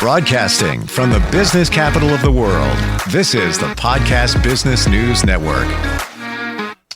Broadcasting from the business capital of the world, this is the Podcast Business News Network.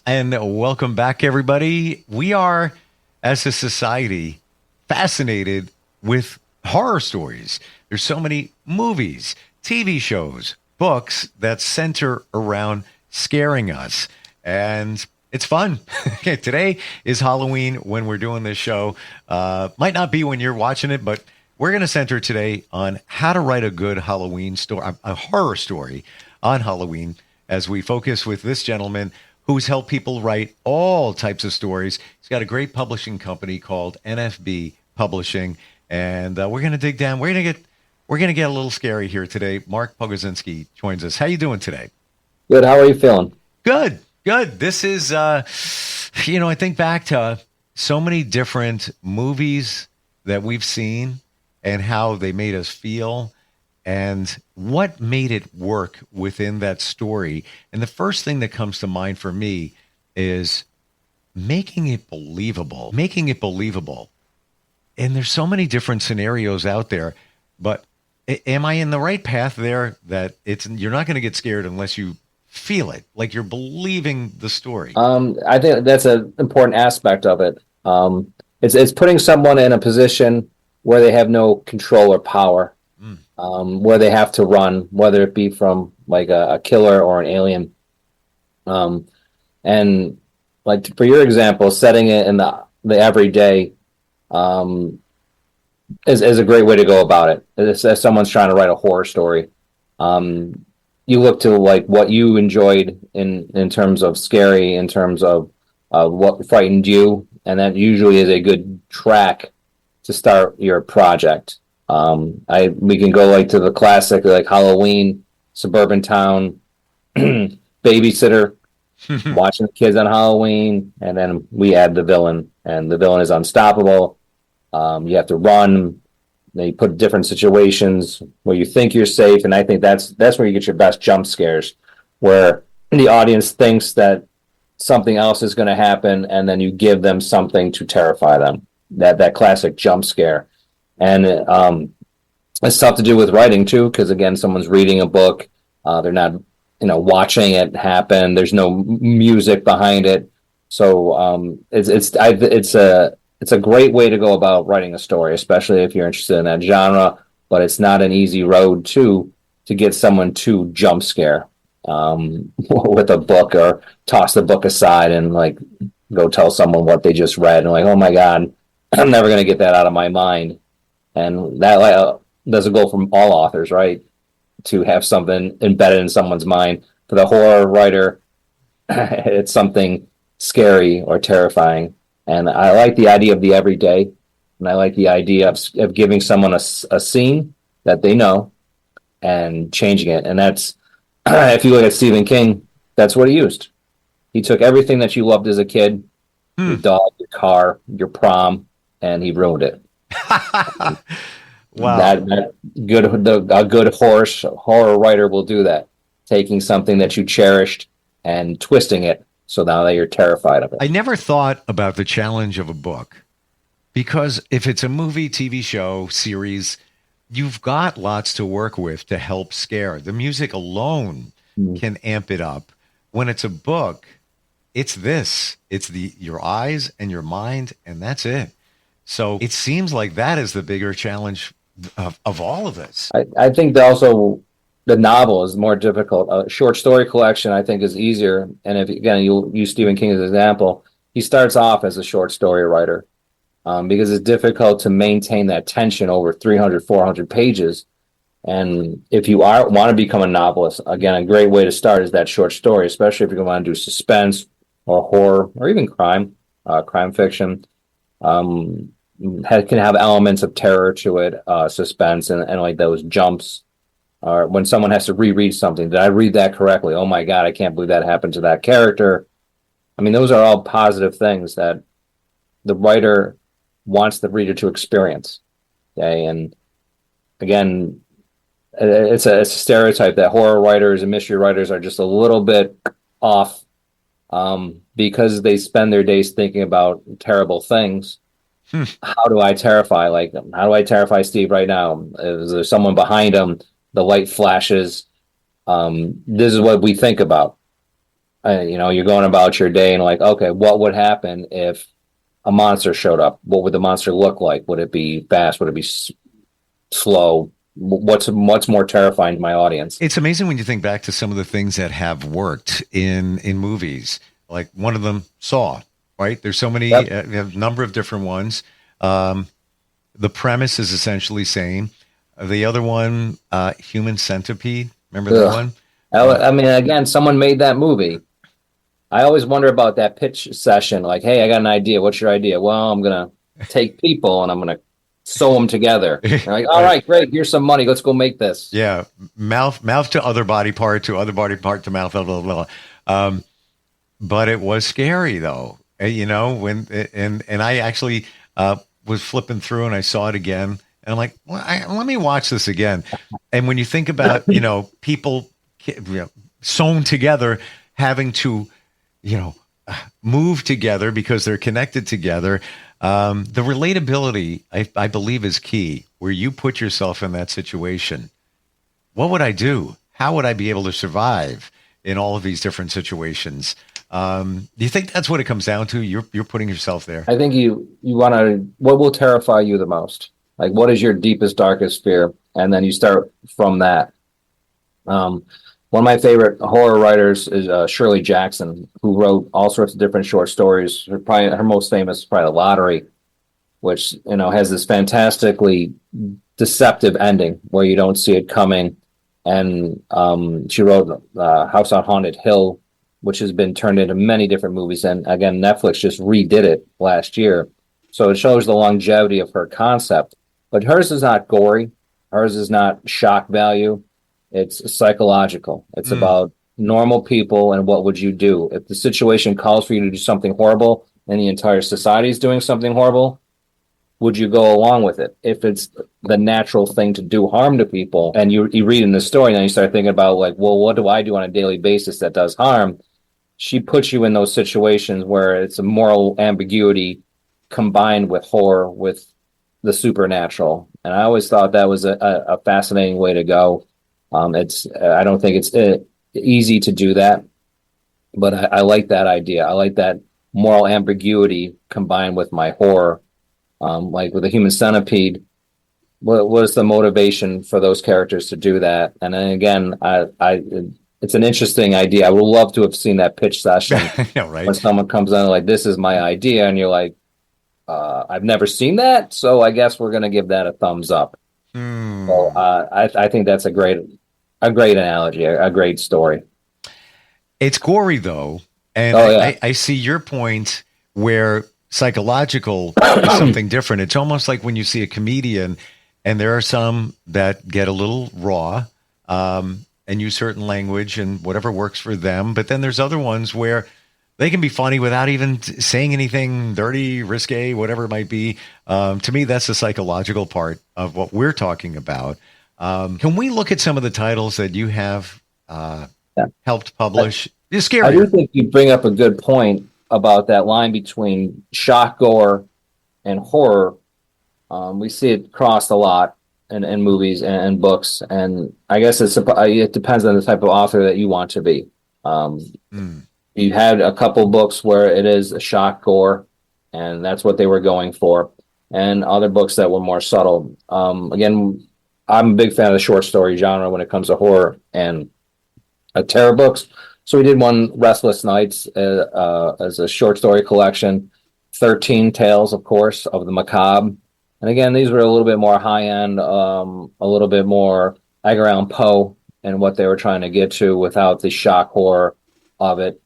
And welcome back, everybody. We are, as a society, fascinated with horror stories. There's so many movies, TV shows, books that center around scaring us. And it's fun. Today is Halloween when we're doing this show. Might not be when you're watching it, but we're going to center today on how to write a good Halloween story, a horror story on Halloween, as we focus with this gentleman who's helped people write all types of stories. He's got a great publishing company called NFB Publishing, and we're going to dig down. We're going to get a little scary here today. Mark Pogodzinski joins us. How you doing today? Good. How are you feeling? Good. This is, I think back to so many different movies that we've seen and how they made us feel and what made it work within that story. And the first thing that comes to mind for me is making it believable. And there's so many different scenarios out there, but am I in the right path there that you're not going to get scared unless you feel it, like you're believing the story? I think that's an important aspect of it. It's putting someone in a position where they have no control or power, where they have to run, whether it be from like a killer or an alien. And like for your example, setting it in the everyday is a great way to go about it. As someone's trying to write a horror story, you look to like what you enjoyed in terms of scary, in terms of what frightened you, and that usually is a good track to start your project. We can go like to the classic, like Halloween, suburban town, babysitter, watching the kids on Halloween, and then we add the villain, and the villain is unstoppable. You have to run. They put different situations where you think you're safe, and I think that's where you get your best jump scares, where the audience thinks that something else is going to happen, and then you give them something to terrify them. That classic jump scare. And it's tough to do with writing too, because again, someone's reading a book, they're not watching it happen. There's no music behind it, so it's a great way to go about writing a story, especially if you're interested in that genre. But it's not an easy road to get someone to jump scare with a book, or toss the book aside and like go tell someone what they just read and like, oh my God, I'm never going to get that out of my mind. And that doesn't go from all authors, right? To have something embedded in someone's mind. For the horror writer, it's something scary or terrifying. And I like the idea of the everyday, and I like the idea of giving someone a scene that they know and changing it. And that's, if you look at Stephen King, that's what he used. He took everything that you loved as a kid, your dog, your car, your prom, and he ruined it. Wow. A good horror writer will do that, taking something that you cherished and twisting it so now that you're terrified of it. I never thought about the challenge of a book, because if it's a movie, TV show, series, you've got lots to work with to help scare. The music alone can amp it up. When it's a book, it's your eyes and your mind, and that's it. So it seems like that is the bigger challenge of all of this. I think that also the novel is more difficult. A short story collection, I think, is easier. And if, again, you use Stephen King as an example, he starts off as a short story writer because it's difficult to maintain that tension over 300, 400 pages. And if you want to become a novelist, again, a great way to start is that short story, especially if you want to do suspense or horror or even crime fiction. Can have elements of terror to it, suspense, and like those jumps. Or when someone has to reread something, did I read that correctly? Oh my God, I can't believe that happened to that character. I mean, those are all positive things that the writer wants the reader to experience. Okay, and again, it's a stereotype that horror writers and mystery writers are just a little bit off because they spend their days thinking about terrible things. how do I terrify? Like, how do I terrify Steve right now? Is there someone behind him? The light flashes. This is what we think about. You're going about your day and like, okay, what would happen if a monster showed up? What would the monster look like? Would it be fast? Would it be slow? What's more terrifying to my audience? It's amazing when you think back to some of the things that have worked in movies. Like one of them, Saw, right? There's so many, Yep. we have a number of different ones. The premise is essentially same. The other one, Human Centipede. Remember that Ugh. one? I mean, again, someone made that movie. I always wonder about that pitch session. Like, hey, I got an idea. What's your idea? Well, I'm gonna take people and I'm gonna sew them together. They're like, all right, great. Here's some money. Let's go make this. Yeah, mouth to other body part to other body part to mouth. Blah, blah, blah. But it was scary though. When and I actually was flipping through and I saw it again and I'm like, well, let me watch this again. And when you think about people sewn together, having to move together because they're connected together. The relatability, I believe, is key. Where you put yourself in that situation, what would I do? How would I be able to survive in all of these different situations? Do you think that's what it comes down to? You're putting yourself there. I think you want to. What will terrify you the most? Like, what is your deepest, darkest fear? And then you start from that. One of my favorite horror writers is Shirley Jackson, who wrote all sorts of different short stories. Her most famous is probably The Lottery, which has this fantastically deceptive ending where you don't see it coming. And she wrote House on Haunted Hill, which has been turned into many different movies. And again, Netflix just redid it last year. So it shows the longevity of her concept. But hers is not gory. Hers is not shock value. It's psychological. It's about normal people and what would you do if the situation calls for you to do something horrible and the entire society is doing something horrible. Would you go along with it? If it's the natural thing to do harm to people, and you read in the story, and then you start thinking about like, well, what do I do on a daily basis that does harm? She puts you in those situations where it's a moral ambiguity combined with horror, with the supernatural. And I always thought that was a fascinating way to go. I don't think it's easy to do that, but I like that idea. I like that moral ambiguity combined with my horror. Like with the Human Centipede, what was the motivation for those characters to do that? And then again, it's an interesting idea. I would love to have seen that pitch session. Right. When someone comes on like, this is my idea, and you're like, I've never seen that, so I guess we're going to give that a thumbs up. So I think that's a great analogy, a great story. It's gory though, and I see your point where psychological is something different. It's almost like when you see a comedian, and there are some that get a little raw and use certain language and whatever works for them, but then there's other ones where they can be funny without even saying anything dirty, risque, whatever it might be. To me, that's the psychological part of what we're talking about. Can we look at some of the titles that you have helped publish? It's scary. I do think you bring up a good point about that line between shock, gore, and horror. We see it crossed a lot in movies and books, and I guess it depends on the type of author that you want to be. You had a couple books where it is a shock, gore, and that's what they were going for, and other books that were more subtle. Again, I'm a big fan of the short story genre when it comes to horror and terror books. So we did one, Restless Nights, as a short story collection, 13 Tales, of course, of the Macabre. And again, these were a little bit more high-end, a little bit more Edgar Allan Poe and what they were trying to get to without the shock horror of it.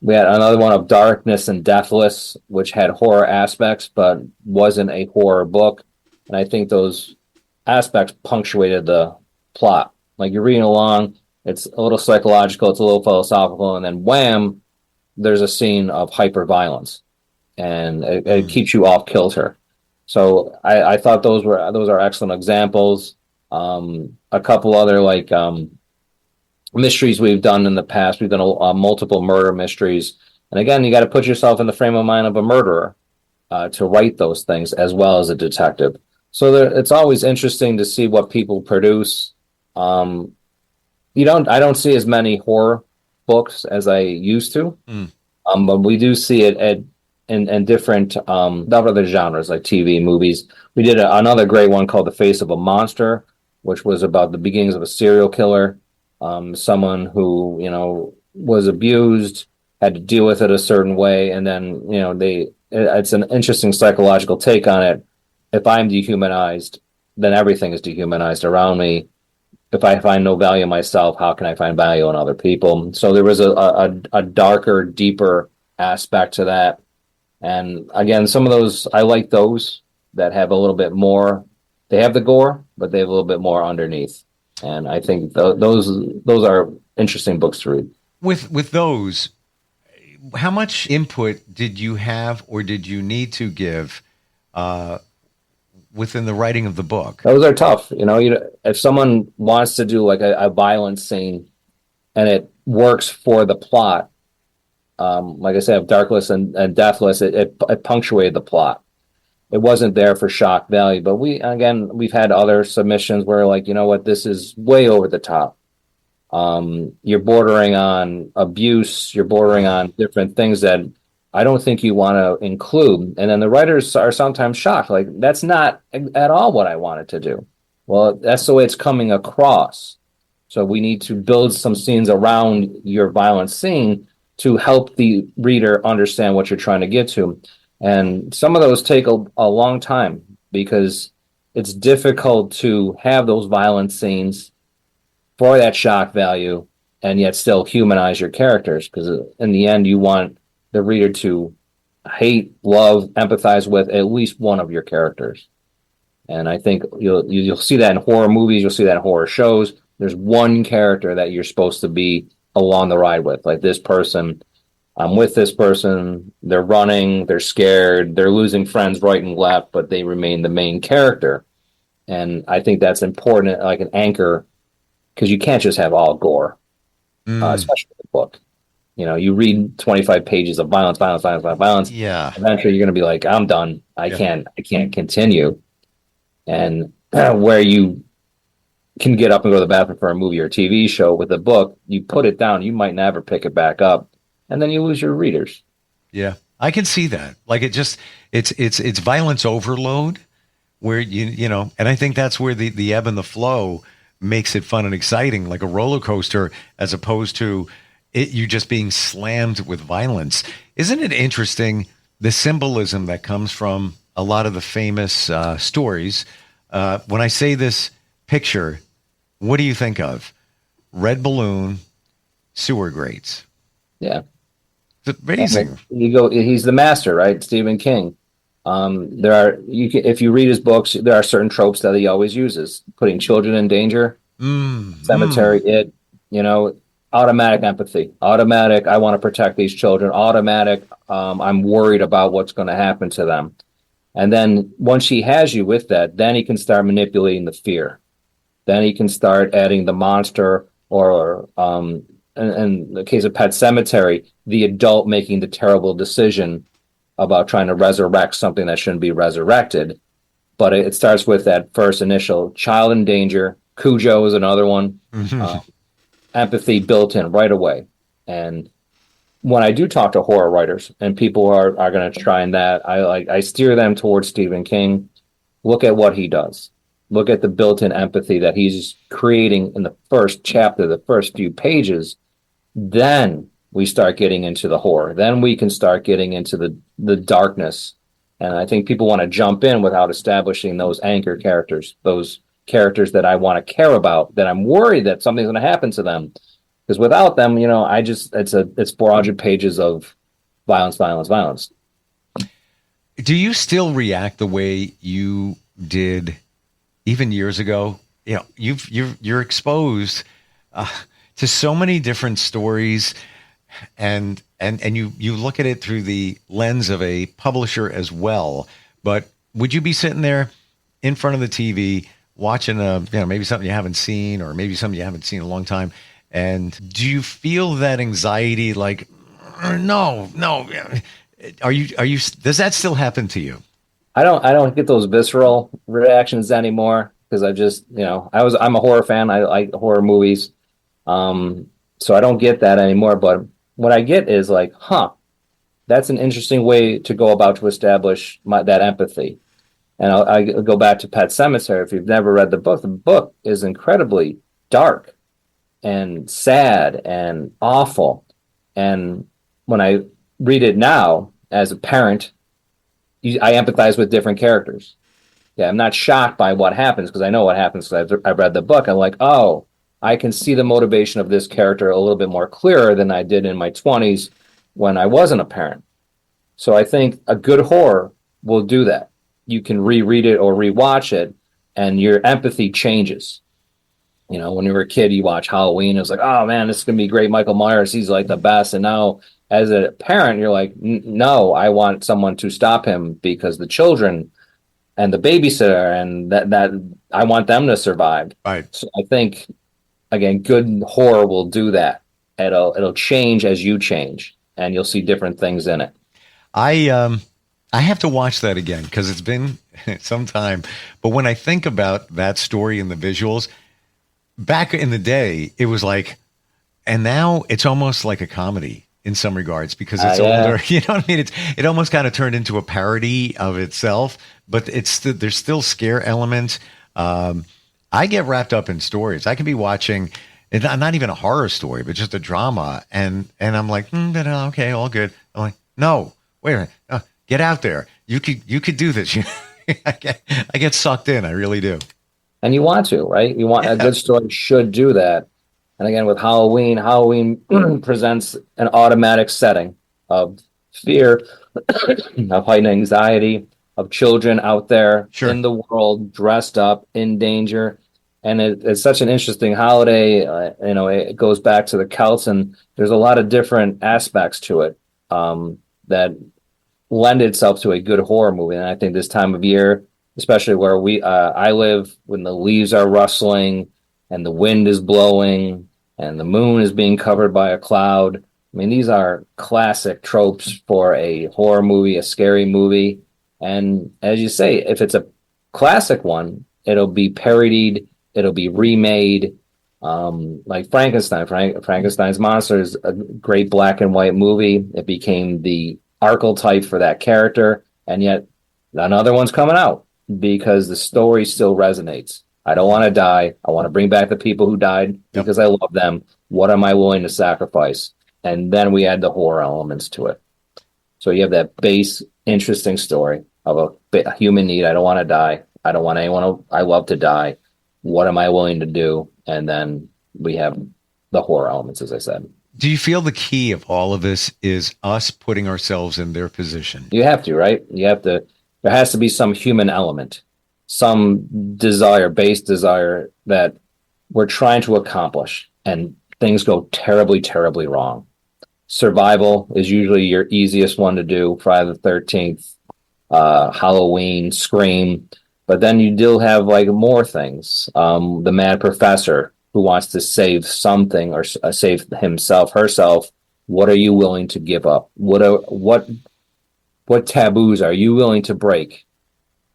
We had another one of Darkness and Deathless, which had horror aspects, but wasn't a horror book. And I think those aspects punctuated the plot. Like you're reading along, it's a little psychological, it's a little philosophical, and then wham, there's a scene of hyper violence, and it keeps you off kilter. So I thought those are excellent examples. A couple other mysteries we've done in the past. We've done multiple murder mysteries, and again, you got to put yourself in the frame of mind of a murderer. to write those things as well as a detective. So it's always interesting to see what people produce. I don't see as many horror books as I used to, but we do see it in different other genres like TV, movies. We did another great one called The Face of a Monster, which was about the beginnings of a serial killer, someone who was abused, had to deal with it a certain way, and then it's an interesting psychological take on it. If I'm dehumanized, then everything is dehumanized around me. If I find no value in myself, how can I find value in other people? So there was a darker, deeper aspect to that. And again, some of those, I like those that have a little bit more. They have the gore, but they have a little bit more underneath. And I think those are interesting books to read. With those, how much input did you have or did you need to give within the writing of the book? Those are tough. If someone wants to do like a violent scene and it works for the plot, like I said, Darkless and Deathless, it punctuated the plot. It wasn't there for shock value, but we've had other submissions where like, this is way over the top. You're bordering on abuse, you're bordering on different things that I don't think you want to include. And then the writers are sometimes shocked, like, that's not at all what I wanted to do. Well, that's the way it's coming across. So we need to build some scenes around your violent scene to help the reader understand what you're trying to get to. And some of those take a long time because it's difficult to have those violent scenes for that shock value and yet still humanize your characters, because in the end you want the reader to hate, love, empathize with at least one of your characters. And I think you'll see that in horror movies, you'll see that in horror shows. There's one character that you're supposed to be along the ride with. Like, this person, I'm with this person, they're running, they're scared, they're losing friends right and left, but they remain the main character. And I think that's important, like an anchor, because you can't just have all gore, especially in the book. You read 25 pages of violence. Yeah. Eventually, you're going to be like, I'm done. I can't continue. And where you can get up and go to the bathroom for a movie or TV show, with a book, you put it down, you might never pick it back up, and then you lose your readers. Yeah, I can see that. Like, it's violence overload, where and I think that's where the ebb and the flow makes it fun and exciting, like a roller coaster, as opposed to you just being slammed with violence. Isn't it interesting, the symbolism that comes from a lot of the famous stories? When I say this picture, what do you think of? Red balloon, sewer grates. Yeah. It's amazing. He's the master, right? Stephen King. If you read his books, there are certain tropes that he always uses. Putting children in danger, cemetery, automatic empathy, automatic, I want to protect these children, automatic, I'm worried about what's going to happen to them. And then once he has you with that, then he can start manipulating the fear. Then he can start adding the monster, or in the case of Pet Sematary, the adult making the terrible decision about trying to resurrect something that shouldn't be resurrected. But it starts with that first initial child in danger. Cujo is another one. Empathy built in right away. And when I do talk to horror writers and people are going to try that, I steer them towards Stephen King. Look at what he does. Look at the built-in empathy that he's creating in the first chapter, the first few pages. Then we start getting into the horror. Then we can start getting into the darkness. And I think people want to jump in without establishing those anchor characters, those characters that I want to care about, that I'm worried that something's going to happen to them. Because without them, it's 400 pages of violence. Do you still react the way you did even years ago? You're exposed to so many different stories, and you look at it through the lens of a publisher as well. But would you be sitting there in front of the TV watching maybe something you haven't seen, or maybe something you haven't seen in a long time, and do you feel that anxiety, like, no, Does that still happen to you? I don't get those visceral reactions anymore because I just, I'm a horror fan. I like horror movies. So I don't get that anymore. But what I get is like, that's an interesting way to go about to establish that empathy. And I go back to Pet Sematary. If you've never read the book is incredibly dark and sad and awful. And when I read it now as a parent, I empathize with different characters. Yeah, I'm not shocked by what happens because I know what happens because I've read the book. I'm like, oh, I can see the motivation of this character a little bit more clearer than I did in my 20s when I wasn't a parent. So I think a good horror will do that. You can reread it or rewatch it, and your empathy changes. When you were a kid, you watch Halloween. It was like, oh man, this is gonna be great. Michael Myers, he's like the best. And now, as a parent, you're like, no, I want someone to stop him because the children and the babysitter and that I want them to survive. Right. So I think, again, good horror will do that. It'll change as you change, and you'll see different things in it. I have to watch that again because it's been some time. But when I think about that story and the visuals, back in the day, it was like, and now it's almost like a comedy in some regards because it's older. You know what I mean? It almost kind of turned into a parody of itself, but there's still scare elements. I get wrapped up in stories. I can be watching, not even a horror story, but just a drama, and I'm like, okay, all good. I'm like, no, wait a minute, get out there. You could do this. I get sucked in. I really do. And you want to, right? You want a good story should do that. And again, with Halloween presents an automatic setting of fear, of heightened anxiety, of children out there in the world, dressed up, in danger. And it's such an interesting holiday. It goes back to the Celts, and there's a lot of different aspects to it that lend itself to a good horror movie. And I think this time of year, especially where I live, when the leaves are rustling and the wind is blowing and the moon is being covered by a cloud. I mean, these are classic tropes for a horror movie, a scary movie. And as you say, if it's a classic one, it'll be parodied, it'll be remade. Like Frankenstein. Frankenstein's Monster is a great black and white movie. It became the archetype for that character, and yet another one's coming out because the story still resonates. I don't want to die. I want to bring back the people who died because I love them. What am I willing to sacrifice? And then we add the horror elements to it. So you have that base, interesting story of a human need. I don't want to die. I don't want anyone I love to die. What am I willing to do? And then we have the horror elements, as I said. Do you feel the key of all of this is us putting ourselves in their position? You have to, right? There has to be some human element, some base desire that we're trying to accomplish, and things go terribly, terribly wrong. Survival is usually your easiest one to do. Friday the 13th, Halloween, Scream. But then you do have like more things. The mad professor who wants to save something or save himself, herself. What are you willing to give up? What taboos are you willing to break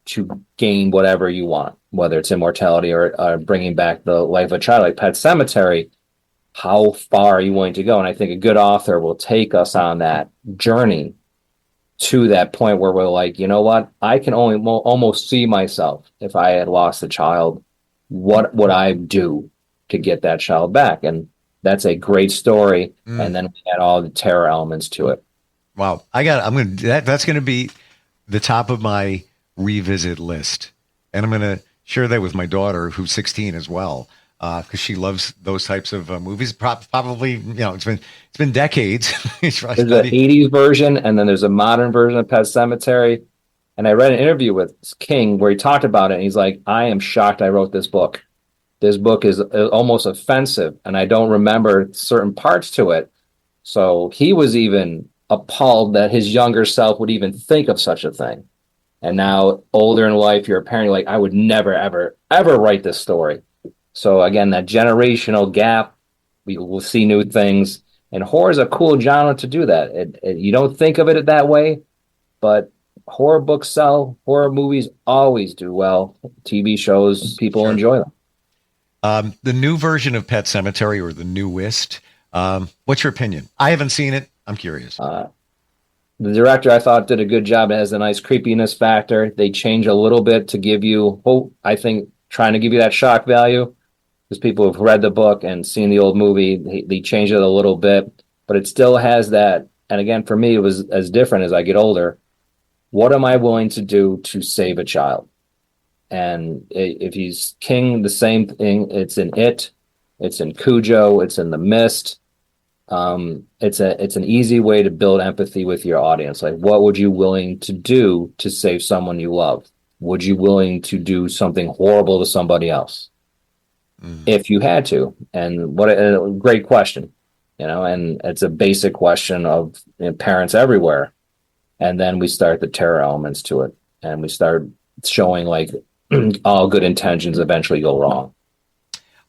to gain whatever you want, whether it's immortality or bringing back the life of a child? Like Pet Sematary, how far are you willing to go? And I think a good author will take us on that journey to that point where we're like, you know what? I can only almost see myself. If I had lost a child, what would I do to get that child back? And that's a great story. And then we add all the terror elements to it. Wow. That's going to be the top of my revisit list. And I'm going to share that with my daughter, who's 16 as well, because she loves those types of movies. Probably, it's been decades. There's an 80s version, and then there's a modern version of Pet Sematary. And I read an interview with King where he talked about it, and he's like, I am shocked I wrote this book. This book is almost offensive, and I don't remember certain parts to it. So he was even appalled that his younger self would even think of such a thing. And now, older in life, you're apparently like, I would never, ever, ever write this story. So again, that generational gap, we will see new things. And horror is a cool genre to do that. You don't think of it that way, but horror books sell. Horror movies always do well. TV shows, people enjoy them. The new version of Pet Sematary, or the newest, what's your opinion? I haven't seen it. I'm curious. The director, I thought, did a good job. It has a nice creepiness factor. They change a little bit to give you hope, I think, trying to give you that shock value. Because people have read the book and seen the old movie, they changed it a little bit, but it still has that. And again, for me, it was as different as I get older. What am I willing to do to save a child? And if he's King, the same thing. It's in It, it's in Cujo, it's in The Mist. It's an easy way to build empathy with your audience. Like, what would you willing to do to save someone you love? Would you willing to do something horrible to somebody else? If you had to? And what a great question, and it's a basic question of parents everywhere. And then we start the terror elements to it, and we start showing like all good intentions eventually go wrong.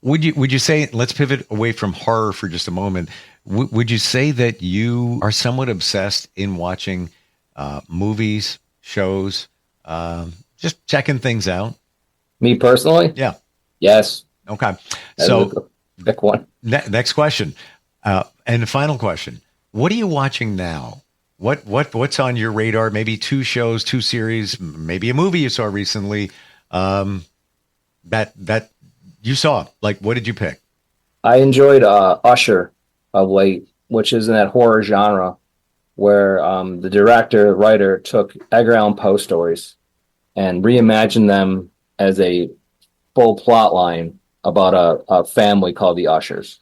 Would you say, let's pivot away from horror for just a moment. Would you say that you are somewhat obsessed in watching movies, shows, just checking things out? Me personally? Yeah. Yes. Okay. So pick one. Next question. And the final question. What are you watching now? What's on your radar? Maybe 2 shows, 2 series, maybe a movie you saw recently that you saw. Like, what did you pick? I enjoyed Usher of late, which is in that horror genre where the director, writer took Edgar Allan Poe stories and reimagined them as a full plot line about a family called the Ushers.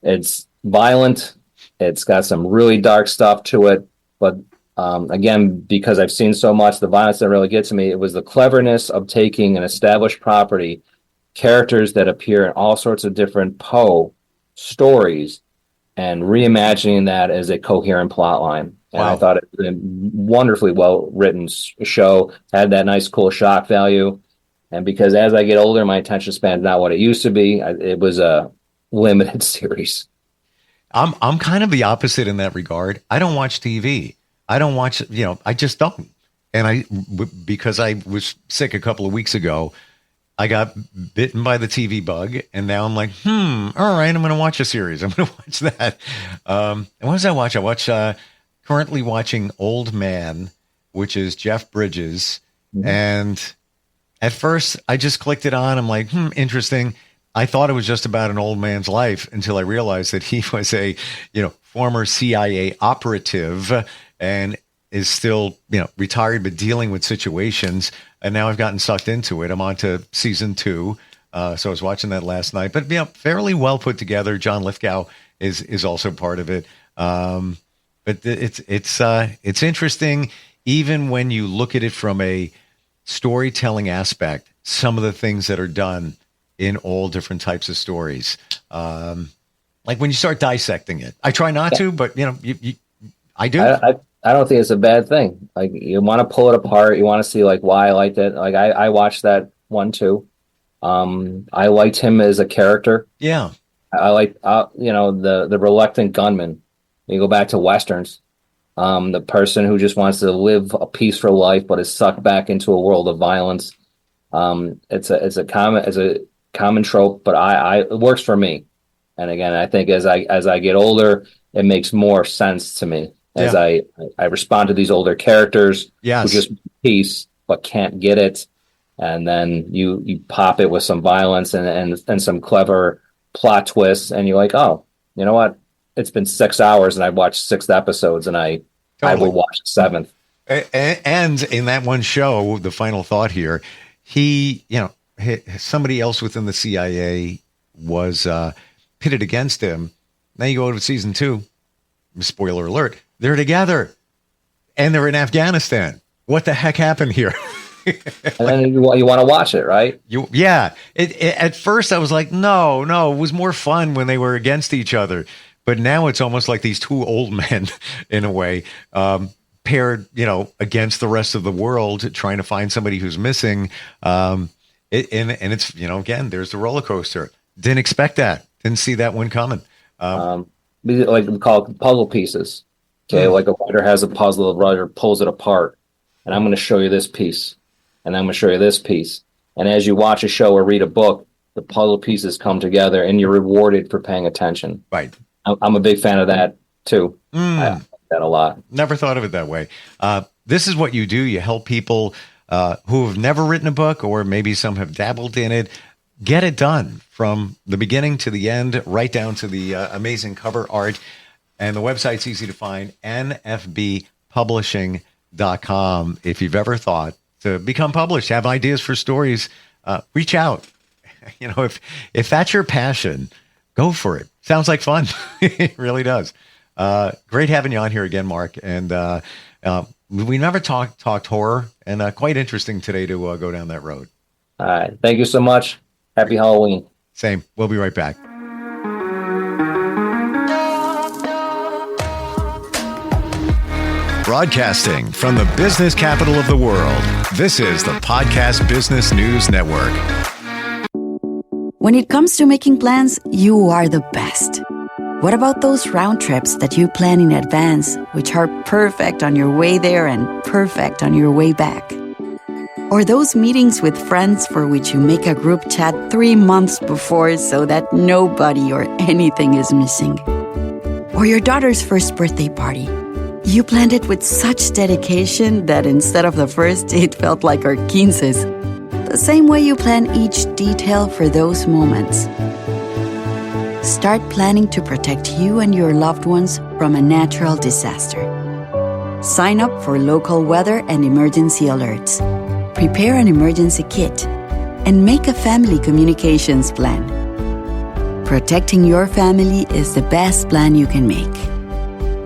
It's violent. It's got some really dark stuff to it. But again, because I've seen so much, the violence didn't really get to me. It was the cleverness of taking an established property, characters that appear in all sorts of different Poe stories, and reimagining that as a coherent plot line. And Wow. I thought it was a wonderfully well-written show, had that nice, cool shock value. And because as I get older, my attention span is not what it used to be. It was a limited series. I'm kind of the opposite in that regard. I don't watch TV. I don't watch, I just don't. And because I was sick a couple of weeks ago, I got bitten by the TV bug, and now I'm like, all right, I'm going to watch a series. I'm going to watch that. And what does I watch? I watch, currently watching Old Man, which is Jeff Bridges. Mm-hmm. And at first I just clicked it on. I'm like, interesting. I thought it was just about an old man's life until I realized that he was a, former CIA operative and is still, retired, but dealing with situations. And now I've gotten sucked into it. I'm on to season 2. So I was watching that last night, but fairly well put together. John Lithgow is also part of it. But it's interesting, even when you look at it from a storytelling aspect, some of the things that are done in all different types of stories. Like when you start dissecting it, I try not to, but I do. I don't think it's a bad thing. Like, you want to pull it apart. You want to see like why I liked it. Like I watched that one too. I liked him as a character. Yeah. I like, the reluctant gunman. You go back to Westerns, the person who just wants to live a peaceful life, but is sucked back into a world of violence. It's a common trope, but it works for me. And again, I think as I get older, it makes more sense to me as I respond to these older characters who just want peace but can't get it. And then you pop it with some violence and some clever plot twists, and you're like, oh, you know what? It's been 6 hours and I've watched 6 episodes, and I will watch the 7th. And in that one show, the final thought here, somebody else within the CIA was pitted against him. Now you go to season 2, spoiler alert, they're together and they're in Afghanistan. What the heck happened here? And then you want to watch it, right? At first I was like, no, it was more fun when they were against each other. But now it's almost like these 2 old men in a way, paired, against the rest of the world, trying to find somebody who's missing. And it's, again, there's the roller coaster. Didn't expect that. Didn't see that one coming. like we call it puzzle pieces. Okay, like a writer has a puzzle, the writer pulls it apart, and I'm going to show you this piece, and I'm going to show you this piece. And as you watch a show or read a book, the puzzle pieces come together, and you're rewarded for paying attention. Right. I'm a big fan of that too. I like that a lot. Never thought of it that way. This is what you do. You help people who have never written a book, or maybe some have dabbled in it, get it done from the beginning to the end, right down to the amazing cover art. And the website's easy to find, nfbpublishing.com. If you've ever thought to become published, have ideas for stories, reach out. You know, if that's your passion, go for it. Sounds like fun. It really does. Great having you on here again, Mark. And we never talked horror, and quite interesting today to go down that road. All right. Thank you so much. Happy Halloween. Same. We'll be right back. Broadcasting from the business capital of the world, this is the Podcast Business News Network. When it comes to making plans, you are the best. What about those round trips that you plan in advance, which are perfect on your way there and perfect on your way back? Or those meetings with friends for which you make a group chat 3 months before so that nobody or anything is missing? Or your daughter's first birthday party. You planned it with such dedication that instead of the first, it felt like our 15s. The same way you plan each detail for those moments. Start planning to protect you and your loved ones from a natural disaster. Sign up for local weather and emergency alerts. Prepare an emergency kit. And make a family communications plan. Protecting your family is the best plan you can make.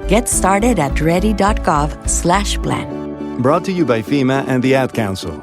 Get started at ready.gov/plan. Brought to you by FEMA and the Ad Council.